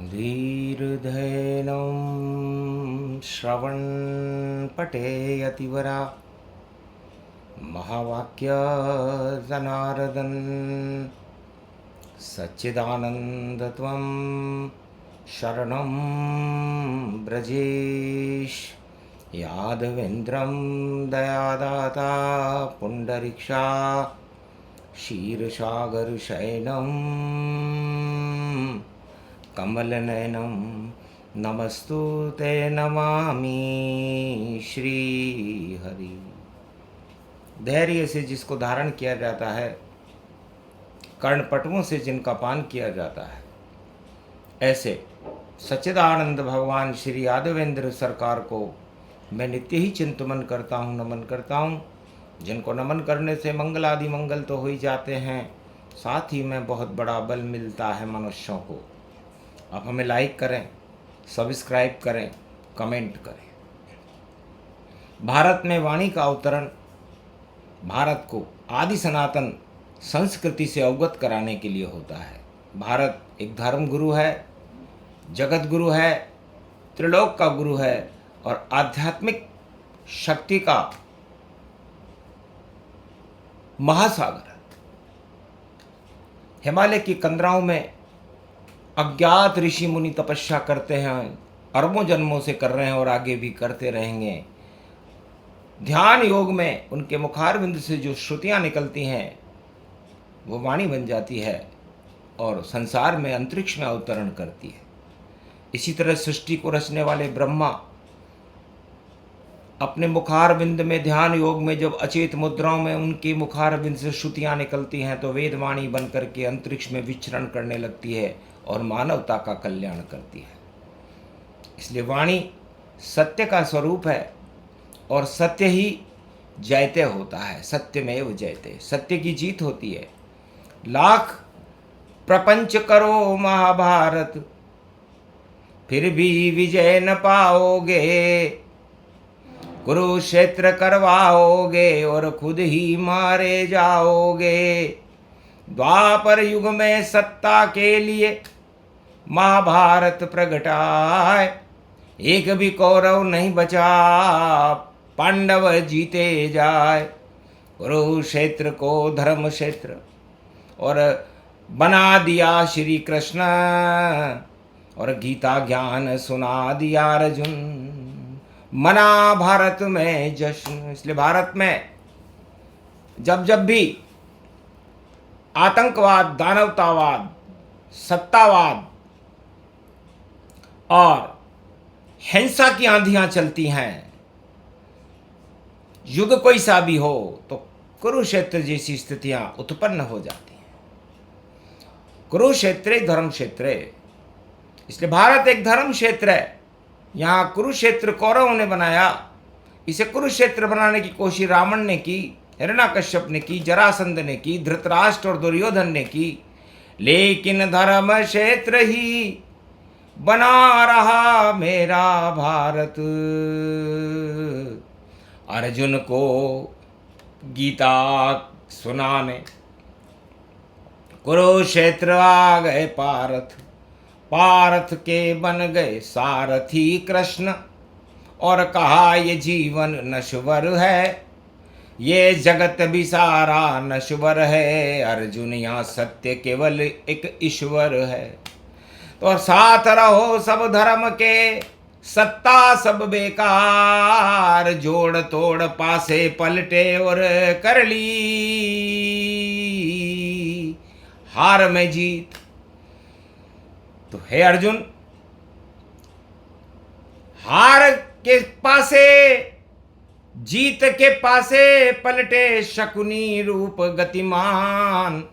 धीर्धैनं श्रवणपटेयतिवरा महावाक्यजनार्दन सच्चिदानन्दत्वं शरणं ब्रजेश यादवेन्द्रं दयादाता पुण्डरीक्षा क्षीरसागरशयनं कमलनयनं नमस्तुते नमामि श्रीहरि। धैर्य से जिसको धारण किया जाता है, कर्णपटुओं से जिनका पान किया जाता है, ऐसे सच्चिदानंद भगवान श्री यादवेंद्र सरकार को मैं नित्य ही चिंतन करता हूँ, नमन करता हूँ। जिनको नमन करने से मंगल आदि मंगल तो हो ही जाते हैं, साथ ही में बहुत बड़ा बल मिलता है मनुष्यों को। आप हमें लाइक करें, सब्सक्राइब करें, कमेंट करें। भारत में वाणी का अवतरण भारत को आदि सनातन संस्कृति से अवगत कराने के लिए होता है। भारत एक धर्म गुरु है, जगत गुरु है, त्रिलोक का गुरु है और आध्यात्मिक शक्ति का महासागर है। हिमालय की कंदराओं में अज्ञात ऋषि मुनि तपस्या करते हैं, अरबों जन्मों से कर रहे हैं और आगे भी करते रहेंगे। ध्यान योग में उनके मुखारविंद से जो श्रुतियाँ निकलती हैं वो वाणी बन जाती है और संसार में अंतरिक्ष में अवतरण करती है। इसी तरह सृष्टि को रचने वाले ब्रह्मा अपने मुखारविंद में ध्यान योग में जब अचेत मुद्राओं में उनकी मुखारविंद से श्रुतियाँ निकलती हैं तो वेदवाणी बन करके अंतरिक्ष में विचरण करने लगती है और मानवता का कल्याण करती है। इसलिए वाणी सत्य का स्वरूप है और सत्य ही जयते होता है। सत्यमेव जयते, सत्य की जीत होती है। लाख प्रपंच करो महाभारत फिर भी विजय न पाओगे, कुरुक्षेत्र करवाओगे और खुद ही मारे जाओगे। द्वापर युग में सत्ता के लिए महाभारत प्रगटाए, एक भी कौरव नहीं बचा, पांडव जीते जाए। कुरुक्षेत्र को धर्म क्षेत्र और बना दिया श्री कृष्ण और गीता ज्ञान सुना दिया अर्जुन। मना भारत में जश्न। इसलिए भारत में जब जब भी आतंकवाद, दानवतावाद, सत्तावाद और हिंसा की आंधियां चलती हैं, युग कोई सा भी हो, तो कुरुक्षेत्र जैसी स्थितियां उत्पन्न हो जाती हैं। कुरुक्षेत्र एक धर्म क्षेत्र है, इसलिए भारत एक धर्म क्षेत्र है। यहाँ कुरुक्षेत्र कौरवों ने बनाया। इसे कुरुक्षेत्र बनाने की कोशिश रावण ने की, हिरण्यकश्यप ने की, जरासंध ने की, धृतराष्ट्र और दुर्योधन ने की, लेकिन धर्म क्षेत्र ही बना रहा मेरा भारत। अर्जुन को गीता सुनाने कुरुक्षेत्र आ गए पार्थ, पार्थ के बन गए सारथी कृष्ण और कहा ये जीवन नश्वर है, ये जगत भी सारा नश्वर है। अर्जुन यहाँ सत्य केवल एक ईश्वर है। तो साथ रहो सब धर्म के, सत्ता सब बेकार, जोड़ तोड़ पासे पलटे और कर ली हार में जीत। तो हे अर्जुन, हार के पासे जीत के पासे पलटे शकुनी रूप गतिमान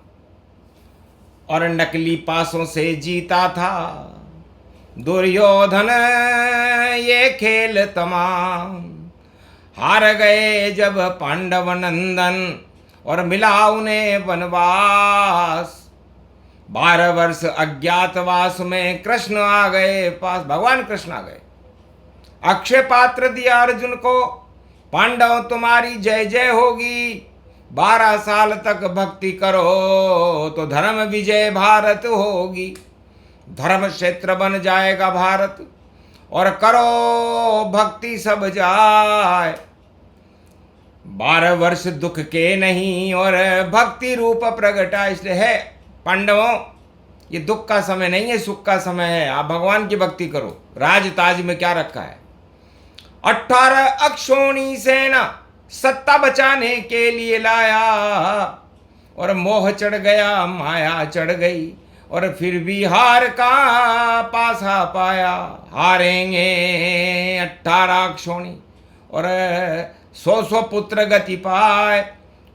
और नकली पासों से जीता था दुर्योधन ये खेल तमाम। हार गए जब पांडव नंदन और मिला उन्हें वनवास, 12 वर्ष अज्ञातवास में कृष्ण आ गए पास, भगवान कृष्ण आ गए। अक्षय पात्र दिया अर्जुन को, पांडव तुम्हारी जय जय होगी, 12 साल तक भक्ति करो तो धर्म विजय भारत होगी। धर्म क्षेत्र बन जाएगा भारत, और करो भक्ति सब जाए। 12 वर्ष दुख के नहीं और भक्ति रूप प्रगटा। इसलिए है पांडवों, ये दुख का समय नहीं है, सुख का समय है। आप भगवान की भक्ति करो। राज ताज में क्या रखा है? 18 अक्षोणी सेना सत्ता बचाने के लिए लाया, और मोह चढ़ गया, माया चढ़ गई, और फिर भी हार का पासा पाया। हारेंगे 18 अक्षोणी और 100 पुत्र गति पाए।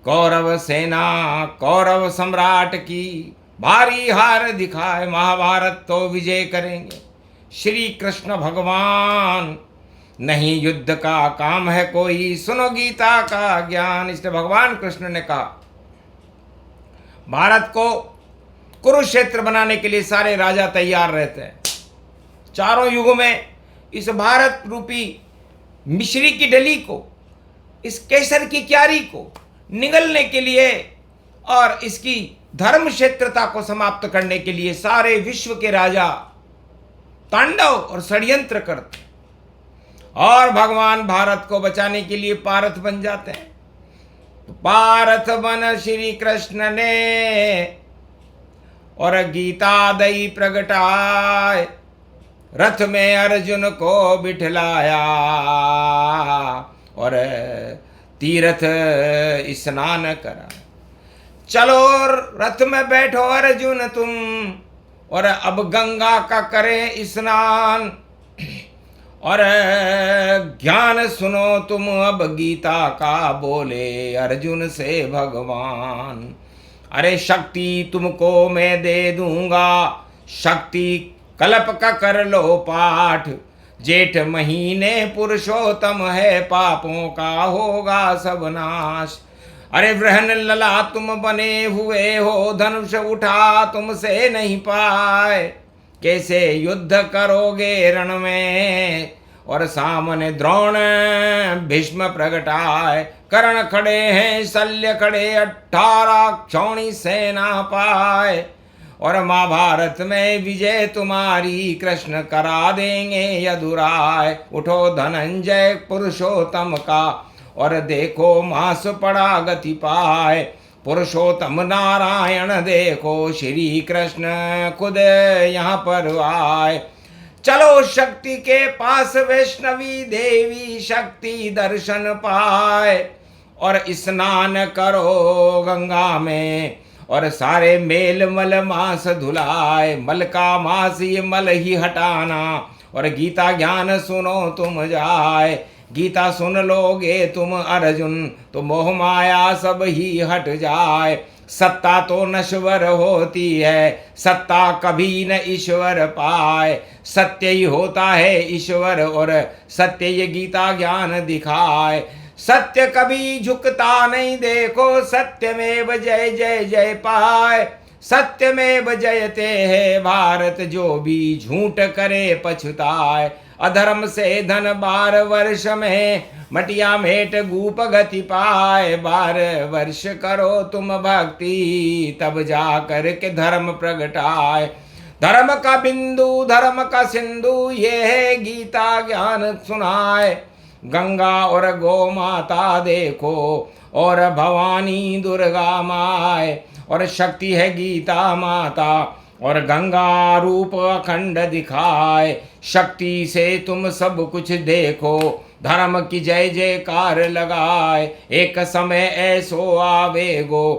कौरव सेना कौरव सम्राट की भारी हार दिखाए। महाभारत तो विजय करेंगे श्री कृष्ण भगवान। नहीं युद्ध का काम है कोई, सुनो गीता का ज्ञान। इसलिए भगवान कृष्ण ने कहा भारत को कुरुक्षेत्र बनाने के लिए सारे राजा तैयार रहते हैं। चारों युगों में इस भारत रूपी मिश्री की डली को, इस केसर की क्यारी को निगलने के लिए और इसकी धर्म क्षेत्रता को समाप्त करने के लिए सारे विश्व के राजा तांडव और षड्यंत्र करते हैं, और भगवान भारत को बचाने के लिए पारथ बन जाते हैं। तो पारथ बन श्री कृष्ण ने और गीता दई प्रगटाए। रथ में अर्जुन को बिठलाया और तीर्थ स्नान करा। चलो रथ में बैठो अर्जुन तुम, और अब गंगा का करें स्नान, और ज्ञान सुनो तुम अब गीता का, बोले अर्जुन से भगवान। अरे शक्ति तुमको मैं दे दूंगा, शक्ति कल्प का कर लो पाठ। जेठ महीने पुरुषोत्तम है, पापों का होगा सब नाश। अरे वृहन लला तुम बने हुए हो, धनुष उठा तुमसे नहीं पाए। कैसे युद्ध करोगे रण में, और सामने द्रोण भीष्म प्रगटाए। कर्ण खड़े हैं शल्य खड़े, 18 क्षौणी सेना पाए। और महाभारत में विजय तुम्हारी कृष्ण करा देंगे यदुराय। उठो धनंजय पुरुषोत्तम का, और देखो मास पड़ा गति पाए। पुरुषोत्तम नारायण देखो, श्री कृष्ण खुद यहाँ पर आए। चलो शक्ति के पास वैष्णवी देवी, शक्ति दर्शन पाए। और स्नान करो गंगा में, और सारे मेल मल मास धुलाए। मल का मास ये मल ही हटाना, और गीता ज्ञान सुनो तुम जाए। गीता सुन लोगे तुम अर्जुन, तो मोह माया सब ही हट जाए। सत्ता तो नश्वर होती है, सत्ता कभी न ईश्वर पाए। सत्य ही होता है ईश्वर, और सत्य ये गीता ज्ञान दिखाए। सत्य कभी झुकता नहीं देखो, सत्यमेव जय जय जय पाए। सत्यमेव जयते है भारत, जो भी झूठ करे पछताए। अधर्म से धन 12 वर्ष में, मटिया मेट गूप गति पाए। 12 वर्ष करो तुम भक्ति, तब जा कर के धर्म प्रगटाए। धर्म का बिंदु धर्म का सिंधु, ये है गीता ज्ञान सुनाए। गंगा और गौ माता देखो, और भवानी दुर्गा माए। और शक्ति है गीता माता, और गंगा रूप अखंड दिखाए। शक्ति से तुम सब कुछ देखो, धर्म की जय जयकार लगाए। एक समय ऐसो आवेगो,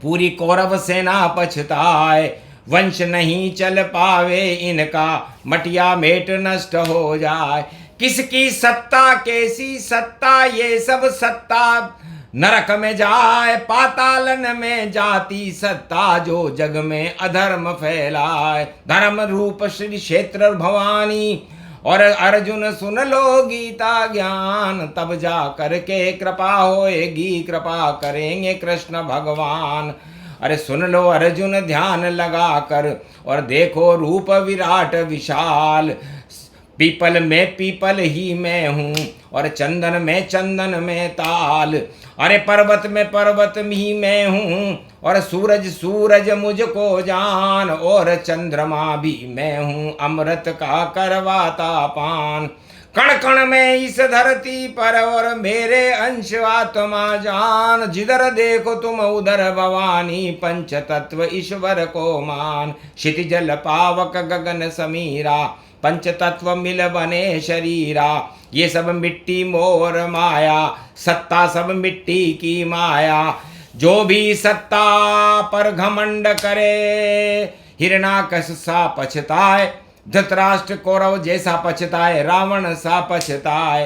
पूरी कौरव सेना पछताए। वंश नहीं चल पावे इनका, मटिया मेट नष्ट हो जाए। किसकी सत्ता कैसी सत्ता, ये सब सत्ता नरक में जाए। पातालन में जाती सत्ता, जो जग में अधर्म फैलाए। धर्म रूप श्री क्षेत्र भवानी, और अर्जुन सुन लो गीता ज्ञान। तब जा करके कृपा होएगी, कृपा करेंगे कृष्ण भगवान। अरे सुन लो अर्जुन ध्यान लगा कर, और देखो रूप विराट विशाल। पीपल में पीपल ही मैं हूँ, और चंदन में ताल। अरे पर्वत में पर्वत ही मैं हूँ, और सूरज सूरज मुझको जान, और चंद्रमा भी मैं हूँ, अमृत का करवाता पान। कण कण में इस धरती पर और मेरे अंश आत्मा जान, जिधर देखो तुम उधर भवानी, पंच तत्व ईश्वर को मान। क्षितिज जल पावक गगन समीरा, पंच तत्व मिल बने शरीरा। ये सब मिट्टी मोर माया, सत्ता सब मिट्टी की माया। जो भी सत्ता पर घमंड करे, हिरणाकश सा पछताए, धृतराष्ट्र कौरव जैसा पछताए, रावण सा पछताए।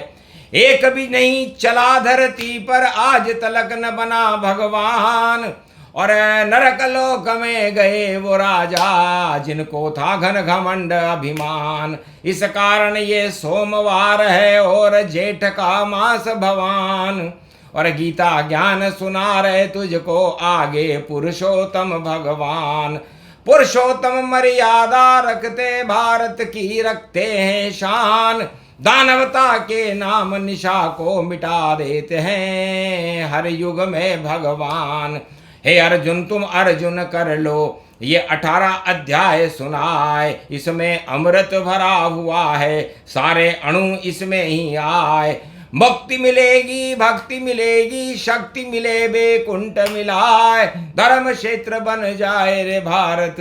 एक भी नहीं चला धरती पर आज तलक न बना भगवान, और नरक लोक में गए वो राजा, जिनको था घन घमंड अभिमान। इस कारण ये सोमवार है और जेठ का मास भवान, और गीता ज्ञान सुना रहे तुझको आगे पुरुषोत्तम भगवान। पुरुषोत्तम मर्यादा रखते, भारत की रखते हैं शान, दानवता के नाम निशा को मिटा देते हैं हर युग में भगवान। हे अर्जुन तुम अर्जुन कर लो, ये 18 अध्याय सुनाए, इसमें अमृत भरा हुआ है, सारे अणु इसमें ही आए। मुक्ति मिलेगी, भक्ति मिलेगी, शक्ति मिले, बेकुंठ मिलाए, धर्म क्षेत्र बन जाए रे भारत,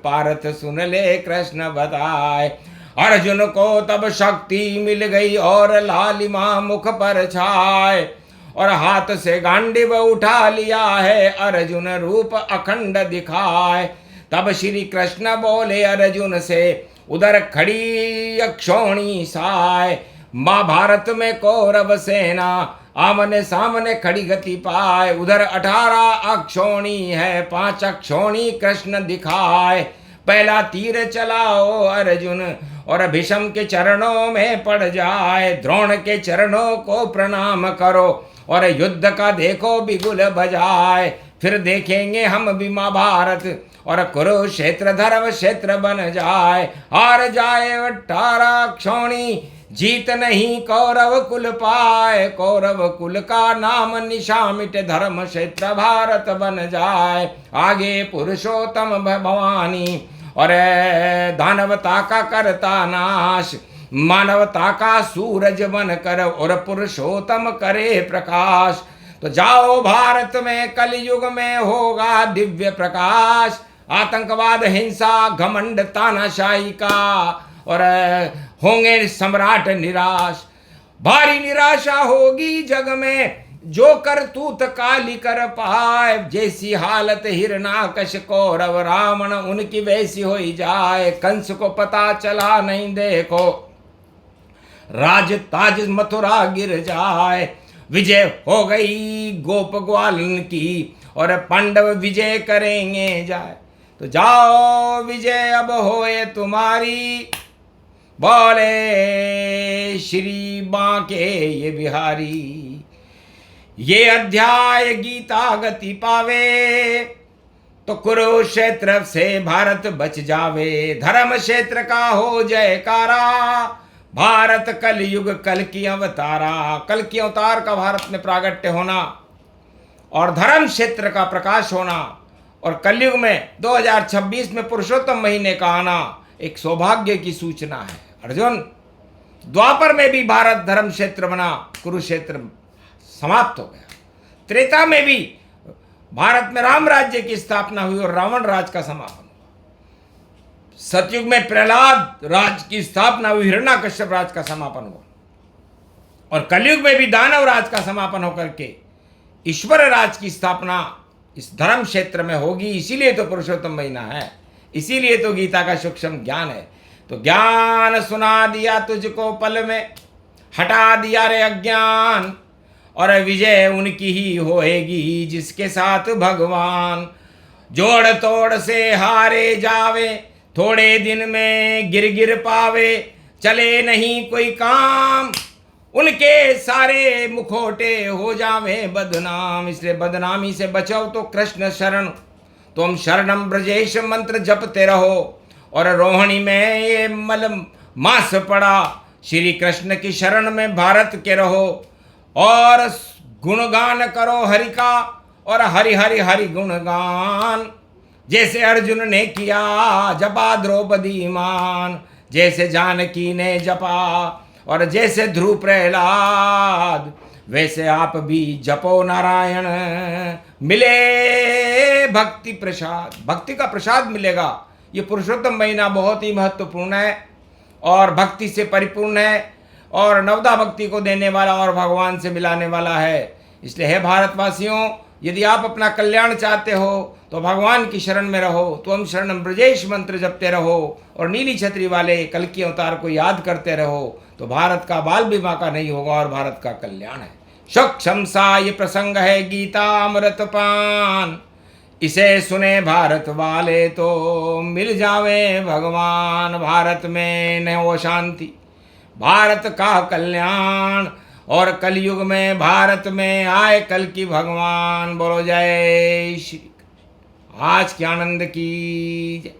पारत सुन ले कृष्ण बताए। अर्जुन को तब शक्ति मिल गई और लालिमा मुख पर छाए, और हाथ से गांडीव उठा लिया है, अर्जुन रूप अखंड दिखाए। तब श्री कृष्ण बोले अर्जुन से, उधर खड़ी अक्षौणी साय, महाभारत में कौरव सेना आमने सामने खड़ी गति पाए। उधर 18 अक्षौणी है, 5 अक्षौणी कृष्ण दिखाए। पहला तीर चलाओ अर्जुन, और भीष्म के चरणों में पड़ जाए, द्रोण के चरणों को प्रणाम करो, और युद्ध का देखो बिगुल बजाए। फिर देखेंगे हम भी महाभारत, और कुरुक्षेत्र धर्म क्षेत्र बन जाए। हार जाए 18 क्षौणी, जीत नहीं कौरव कुल पाए, कौरव कुल का नाम निशा मिटे, धर्म क्षेत्र भारत बन जाए। आगे पुरुषोत्तम भवानी, और दानवता का करता नाश, मानवता का सूरज बन कर, और पुरुषोत्तम करे प्रकाश। तो जाओ भारत में कलयुग में होगा दिव्य प्रकाश, आतंकवाद हिंसा घमंड तानाशाही का, और होंगे सम्राट निराश। भारी निराशा होगी जग में, जो करतूत काली कर पाए। जैसी हालत हिरणाकश कौरव रावण, उनकी वैसी हो जाए। कंस को पता चला नहीं देखो, राज ताज मथुरा गिर जाए। विजय हो गई गोप ग्वालन की, और पांडव विजय करेंगे जाए। तो जाओ विजय अब होए तुम्हारी, बोले श्री बांके ये बिहारी। ये अध्याय गीता गति पावे, तो कुरुक्षेत्र से भारत बच जावे। धर्म क्षेत्र का हो जयकारा, भारत कलयुग कल की अवतारा। कल की अवतार का भारत में प्रागट्य होना, और धर्म क्षेत्र का प्रकाश होना, और कलयुग में 2026 में पुरुषोत्तम महीने का आना एक सौभाग्य की सूचना है। अर्जुन, द्वापर में भी भारत धर्म क्षेत्र बना, कुरुक्षेत्र समाप्त हो गया। त्रेता में भी भारत में राम राज्य की स्थापना हुई और रावण राज का समापन हुआ। सतयुग में प्रहलाद राज की स्थापना हुई, हिरण्यकश्यप राज का समापन हुआ, और कलयुग में भी दानव राज का समापन होकर के ईश्वर राज की स्थापना इस धर्म क्षेत्र में होगी। इसीलिए तो पुरुषोत्तम महीना है, इसीलिए तो गीता का सूक्ष्म ज्ञान है। तो ज्ञान सुना दिया तुझको पल में, हटा दिया रे अज्ञान, और विजय उनकी ही होएगी जिसके साथ भगवान। जोड़ तोड़ से हारे जावे, थोड़े दिन में गिर गिर पावे। चले नहीं कोई काम, उनके सारे मुखोटे हो जावे बदनाम। इसलिए बदनामी से बचाओ तो कृष्ण शरण, तुम शरणम ब्रजेश मंत्र जपते रहो। और रोहिणी में ये मास पड़ा, श्री कृष्ण की शरण में भारत के रहो और गुणगान करो हरि का, और हरि हरि हरि गुणगान। जैसे अर्जुन ने किया जपा द्रौपदी मान, जैसे जानकी ने जपा और जैसे ध्रुव प्रहलाद, वैसे आप भी जपो नारायण, मिले भक्ति प्रसाद। भक्ति का प्रसाद मिलेगा। ये पुरुषोत्तम महीना बहुत ही महत्वपूर्ण है और भक्ति से परिपूर्ण है और नवदा भक्ति को देने वाला और भगवान से मिलाने वाला है। इसलिए हे भारतवासियों, यदि आप अपना कल्याण चाहते हो तो भगवान की शरण में रहो, तुम शरणम ब्रजेश मंत्र जपते रहो और नीली छतरी वाले कल्कि अवतार को याद करते रहो, तो भारत का बाल बीमा का नहीं होगा और भारत का कल्याण है। शोक शमसा ये प्रसंग है गीता अमृत पान, इसे सुने भारत वाले तो मिल जावे भगवान। भारत में न हो शांति, भारत का कल्याण, और कलयुग में भारत में आए कल की भगवान। बोलो जय श्री कृष्ण। आज के आनंद की जय,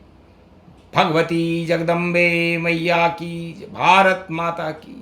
भगवती जगदम्बे मैया की जय, भारत माता की।